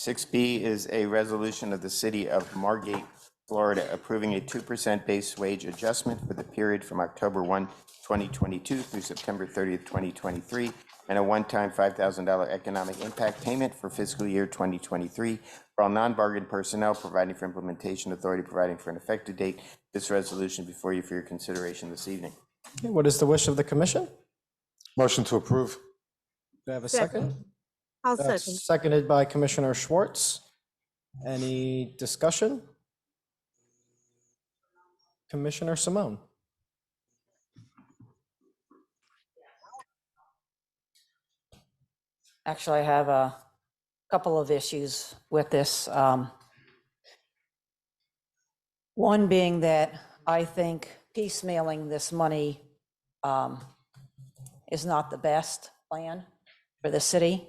6B is a resolution of the City of Margate, Florida, approving a 2% base wage adjustment for the period from October 1, 2022 through September 30th, 2023, and a one-time $5,000 economic impact payment for fiscal year 2023 for all non-bargain personnel, providing for implementation authority, providing for an effective date. This resolution before you for your consideration this evening. Okay, what is the wish of the commission? Motion to approve. Do I have a second? I'll That's second. seconded by Commissioner Schwartz. Any discussion? Commissioner Simone. Actually, I have a couple of issues with this. One being that I think piecemealing this money is not the best plan for the city.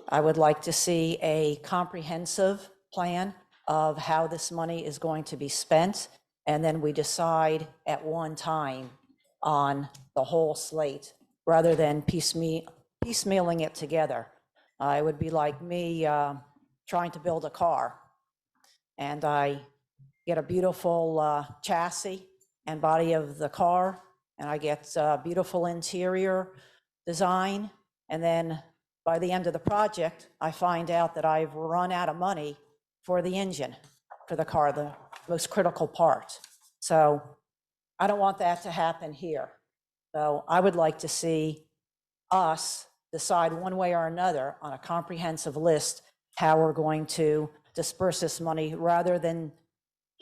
I would like to see a comprehensive plan of how this money is going to be spent, and then we decide at one time on the whole slate rather than piecemealing it together. It would be like me trying to build a car, and I get a beautiful chassis and body of the car, and I get a beautiful interior design, and then by the end of the project, I find out that I've run out of money for the engine for the car, the most critical part. So I don't want that to happen here. So I would like to see us decide one way or another on a comprehensive list how we're going to disperse this money rather than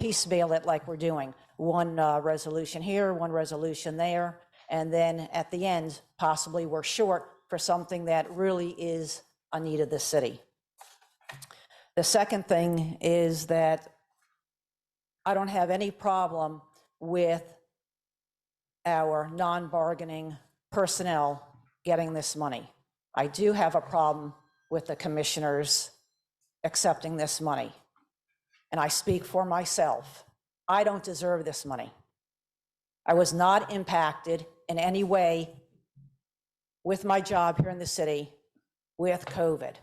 piecemeal it like we're doing. One resolution here, one resolution there, and then at the end, possibly we're short for something that really is a need of the city. The second thing is that I don't have any problem with our non-bargaining personnel getting this money. I do have a problem with the commissioners accepting this money. And I speak for myself. I don't deserve this money. I was not impacted in any way with my job here in the city with COVID.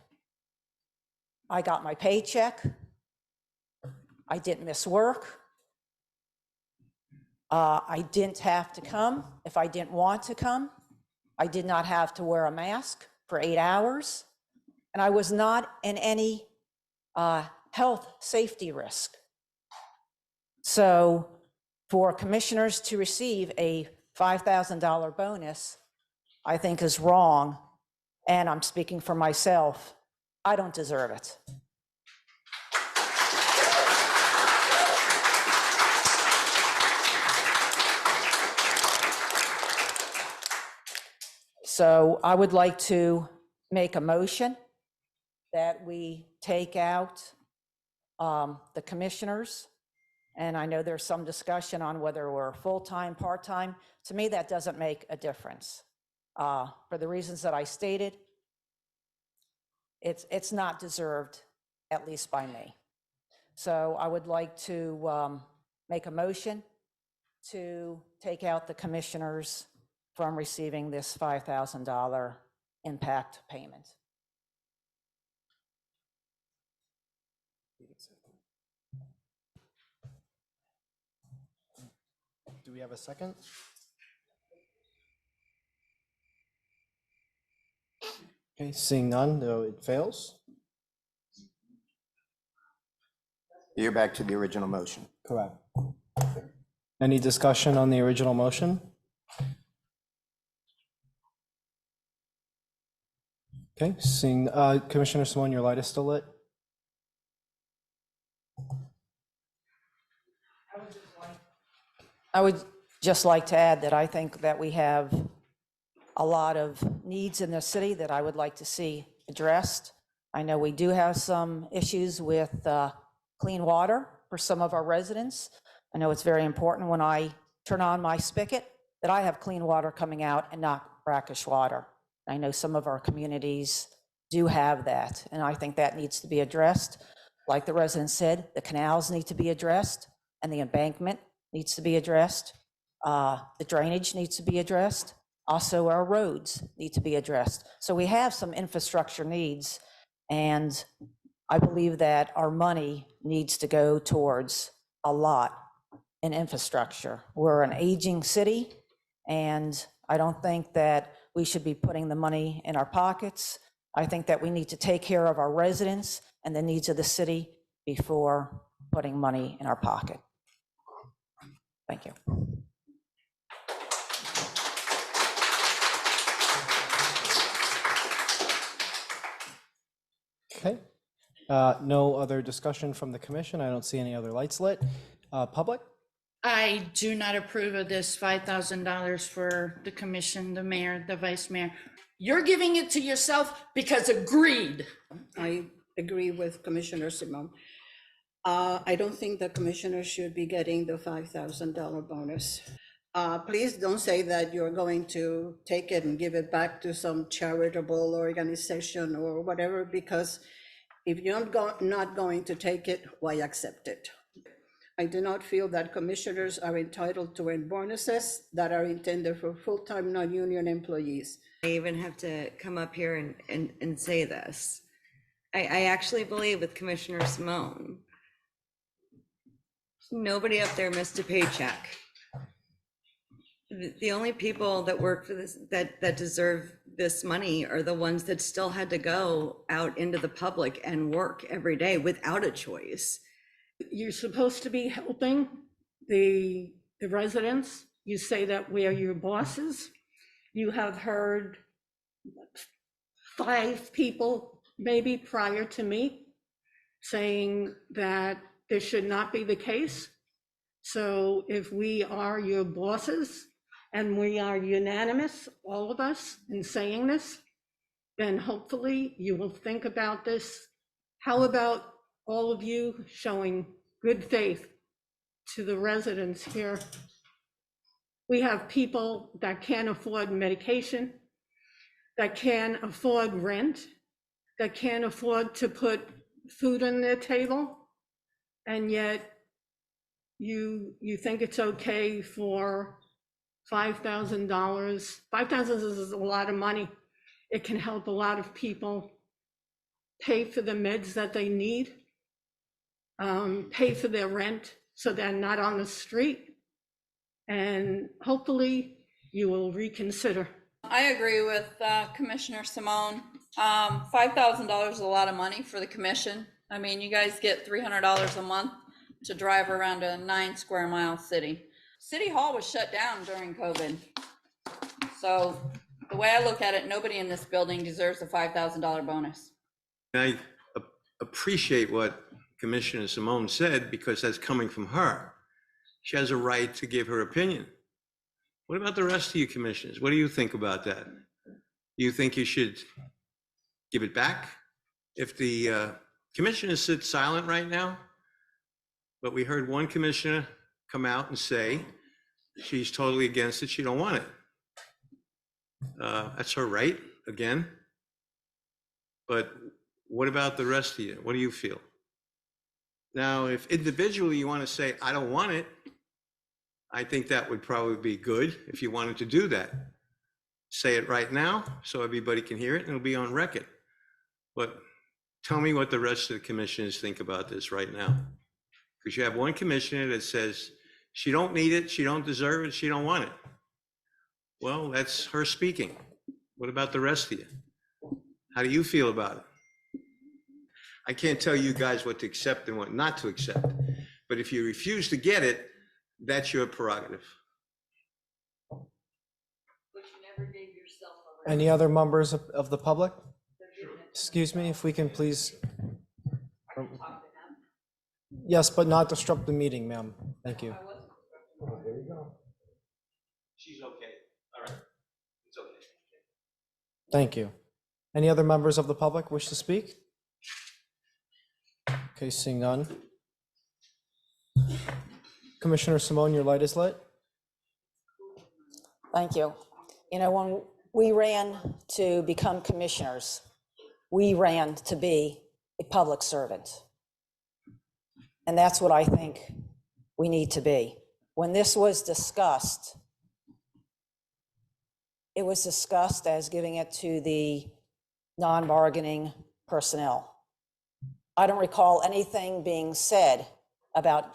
I got my paycheck. I didn't miss work. I didn't have to come if I didn't want to come. I did not have to wear a mask for 8 hours. And I was not in any health safety risk. So for commissioners to receive a $5,000 bonus, I think is wrong. And I'm speaking for myself. I don't deserve it. So I would like to make a motion that we take out the commissioners. And I know there's some discussion on whether we're full-time, part-time. To me, that doesn't make a difference. For the reasons that I stated, it's not deserved, at least by me. So I would like to make a motion to take out the commissioners from receiving this $5,000 impact payment. Do we have a second? Okay, seeing none, though it fails. You're back to the original motion. Correct. Any discussion on the original motion? Okay, seeing, Commissioner Simone, your light is still lit. I would just like to add that I think that we have a lot of needs in the city that I would like to see addressed. I know we do have some issues with clean water for some of our residents. I know it's very important when I turn on my spigot that I have clean water coming out and not brackish water. I know some of our communities do have that, and I think that needs to be addressed. Like the resident said, the canals need to be addressed, and the embankment needs to be addressed. The drainage needs to be addressed. Also, our roads need to be addressed. So we have some infrastructure needs, and I believe that our money needs to go towards a lot in infrastructure. We're an aging city, and I don't think that we should be putting the money in our pockets. I think that we need to take care of our residents and the needs of the city before putting money in our pocket. Thank you. Okay. No other discussion from the commission. I don't see any other lights lit. Public? I do not approve of this $5,000 for the commission, the mayor, the vice mayor. You're giving it to yourself because of greed. I agree with Commissioner Simone. I don't think the commissioner should be getting the $5,000 bonus. Please don't say that you're going to take it and give it back to some charitable organization or whatever, because if you're not going to take it, why accept it? I do not feel that commissioners are entitled to earn bonuses that are intended for full-time non-union employees. I even have to come up here and say this. I actually believe with Commissioner Simone, nobody up there missed a paycheck. The only people that work for this, that deserve this money are the ones that still had to go out into the public and work every day without a choice. You're supposed to be helping the residents. You say that we are your bosses. You have heard 5 people, maybe prior to me, saying that this should not be the case. So if we are your bosses and we are unanimous, all of us, in saying this, then hopefully you will think about this. How about all of you showing good faith to the residents here? We have people that can't afford medication, that can't afford rent, that can't afford to put food on their table, and yet you think it's okay for $5,000. $5,000 is a lot of money. It can help a lot of people pay for the meds that they need, pay for their rent so they're not on the street, and hopefully you will reconsider. I agree with Commissioner Simone. $5,000 is a lot of money for the commission. I mean, you guys get $300 a month to drive around a 9 square mile city. City Hall was shut down during COVID. So the way I look at it, nobody in this building deserves a $5,000 bonus. I appreciate what Commissioner Simone said, because that's coming from her. She has a right to give her opinion. What about the rest of you commissioners? What do you think about that? Do you think you should give it back? If the commissioners sit silent right now, but we heard one commissioner come out and say she's totally against it, she don't want it. That's her right, again. But what about the rest of you? What do you feel? Now, if individually you want to say, I don't want it, I think that would probably be good if you wanted to do that. Say it right now so everybody can hear it and it'll be on record. But tell me what the rest of the commissioners think about this right now. Because you have one commissioner that says she don't need it, she don't deserve it, she don't want it. Well, that's her speaking. What about the rest of you? How do you feel about it? I can't tell you guys what to accept and what not to accept. But if you refuse to get it, that's your prerogative. Any other members of the public? Excuse me, if we can please. Yes, but not disrupt the meeting, ma'am. Thank you. She's okay. All right. It's okay. Thank you. Any other members of the public wish to speak? Okay, seeing none. Commissioner Simone, your light is lit. Thank you. You know, when we ran to become commissioners, we ran to be a public servant. And that's what I think we need to be. When this was discussed, it was discussed as giving it to the non-bargaining personnel. I don't recall anything being said about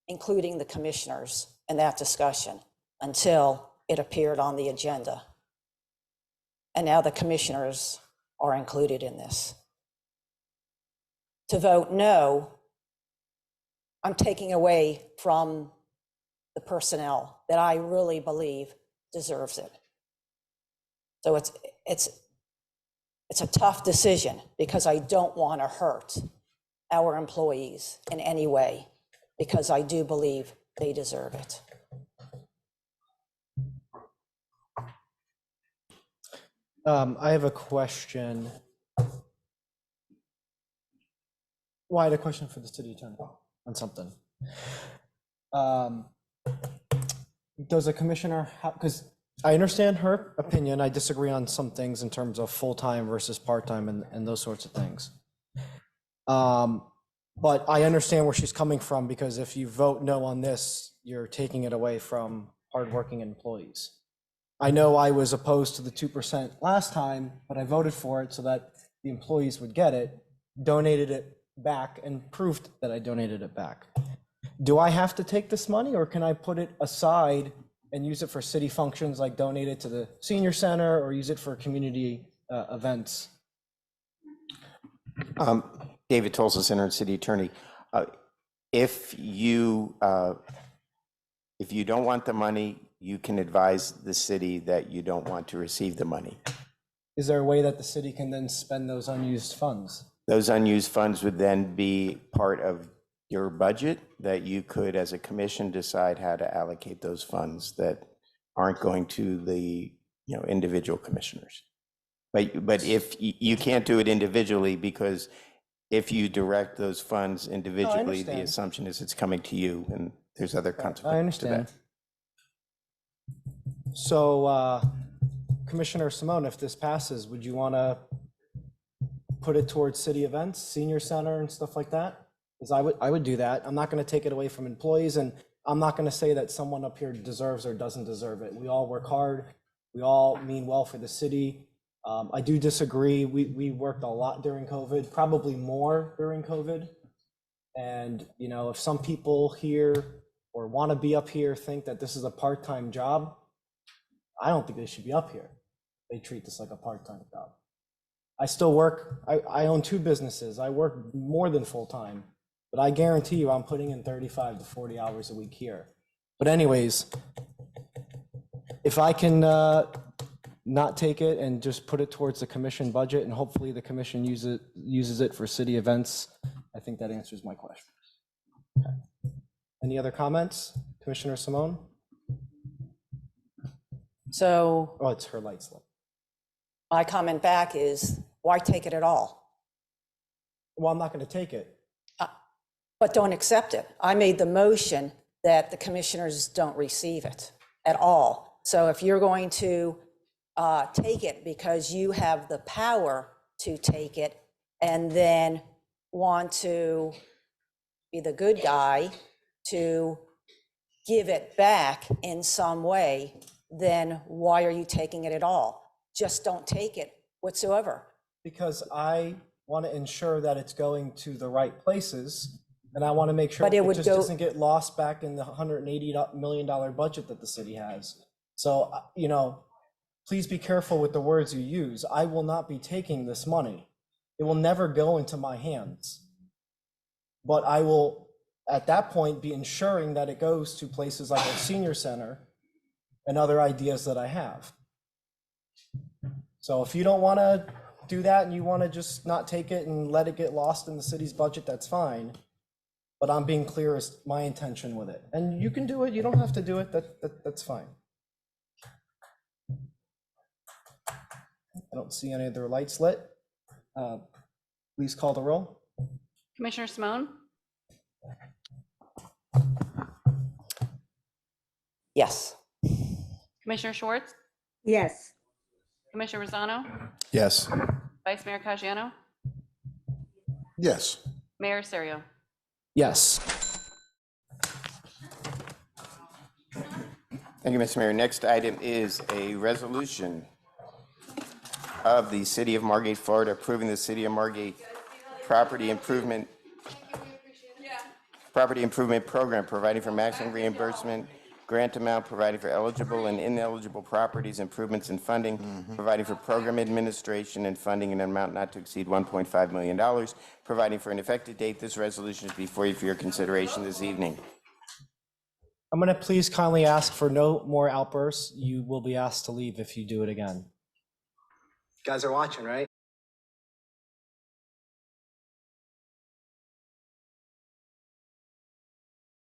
including the commissioners in that discussion until it appeared on the agenda. And now the commissioners are included in this. To vote no, I'm taking away from the personnel that I really believe deserves it. So it's a tough decision because I don't want to hurt our employees in any way, because I do believe they deserve it. I have a question. Well, I had a question for the city attorney on something. Does a commissioner have, because I understand her opinion, I disagree on some things in terms of full-time versus part-time and those sorts of things. But I understand where she's coming from, because if you vote no on this, you're taking it away from hardworking employees. I know I was opposed to the 2% last time, but I voted for it so that the employees would get it, donated it back, and proved that I donated it back. Do I have to take this money, or can I put it aside and use it for city functions, like donate it to the senior center or use it for community events? David Tolson, Interim City Attorney. If you don't want the money, you can advise the city that you don't want to receive the money. Is there a way that the city can then spend those unused funds? Those unused funds would then be part of your budget that you could, as a commission, decide how to allocate those funds that aren't going to the individual commissioners. But if you can't do it individually, because if you direct those funds individually, the assumption is it's coming to you, and there's other consequences. I understand. So, Commissioner Simone, if this passes, would you want to put it towards city events, senior center and stuff like that? Because I would do that. I'm not going to take it away from employees, and I'm not going to say that someone up here deserves or doesn't deserve it. We all work hard. We all mean well for the city. I do disagree. We worked a lot during COVID, probably more during COVID. And, if some people here or want to be up here think that this is a part-time job, I don't think they should be up here. They treat this like a part-time job. I still work. I own 2 businesses. I work more than full-time, but I guarantee you I'm putting in 35 to 40 hours a week here. But anyways, if I can not take it and just put it towards the commission budget, and hopefully the commission uses it for city events, I think that answers my question. Okay. Any other comments? Commissioner Simone? So Oh, it's her light slip. my comment back is, why take it at all? Well, I'm not going to take it. But don't accept it. I made the motion that the commissioners don't receive it at all. So if you're going to take it because you have the power to take it, and then want to be the good guy to give it back in some way, then why are you taking it at all? Just don't take it whatsoever. Because I want to ensure that it's going to the right places, and I want to make sure But it it would just go- doesn't get lost back in the $180 million budget that the city has. So, please be careful with the words you use. I will not be taking this money. It will never go into my hands. But I will, at that point, be ensuring that it goes to places like a senior center and other ideas that I have. So if you don't want to do that and you want to just not take it and let it get lost in the city's budget, that's fine. But I'm being clear as my intention with it. And you can do it, you don't have to do it, that's fine. I don't see any other lights lit. Please call the roll. Commissioner Simone, Yes. Commissioner Schwartz, Yes. Commissioner Rosano, Yes. Vice Mayor Caggiano, Yes. Mayor Serio. Yes. Thank you, Mr. Mayor. Next item is a resolution of the City of Margate, Florida, approving the City of Margate property improvement program, providing for maximum reimbursement, grant amount, providing for eligible and ineligible properties, improvements and funding, providing for program administration and funding in an amount not to exceed $1.5 million, providing for an effective date. This resolution is before you for your consideration this evening. I'm going to please kindly ask for no more outbursts. You will be asked to leave if you do it again. Guys are watching, right?